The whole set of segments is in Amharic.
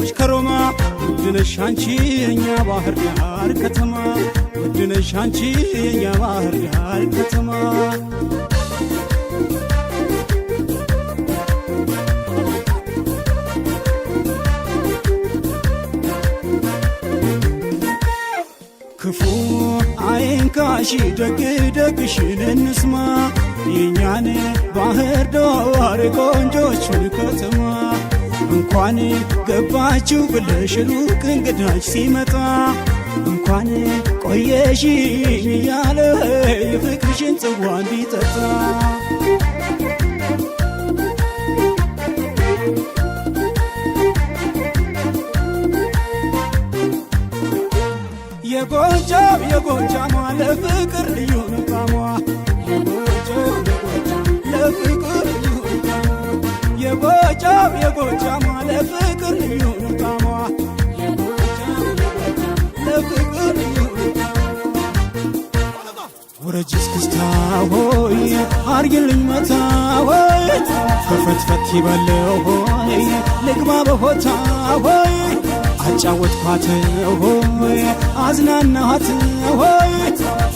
ልጆች ከሮማ ውድነሽ አንቺ የኛ ባህር ዳር ከተማ ውድነሽ አንቺ የኛ ባህር ዳር ከተማ ክፉ አይንካሽ ደግ ደግሽን እንስማ የኛን ባህር ዳር ቆንጆችን ከተማ እንኳን ገባችሁ ብለሽ ሩቅ እንግዳች ሲመጣ እንኳን ቆየሽ እያለ የፍቅርሽን ጽዋ እንዲጠጣ የጎጃም ለፍቅር ልዩ ንቃሟ ለፍቅር ልዩ ንቃሟ የጎጃም ለፍቅር ልዩ ንቃሟ ለፍቅር ልዩ ወረጅ እስክስታ ሆይ አርግልኝ መታ ሆይ ፈፈትፈት ይበለው ሆይ ልግባ በሆታ ሆይ አጫወትኳት ሆይ አዝናናኋት ሆይ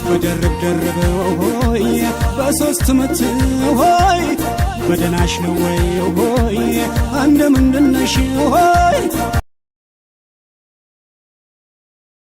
በደርብ ደርበው ሆይ በሶስት ምት ሆይ በደናሽ ነው ወይ ሆይ እንደምንድነሽ ሆይ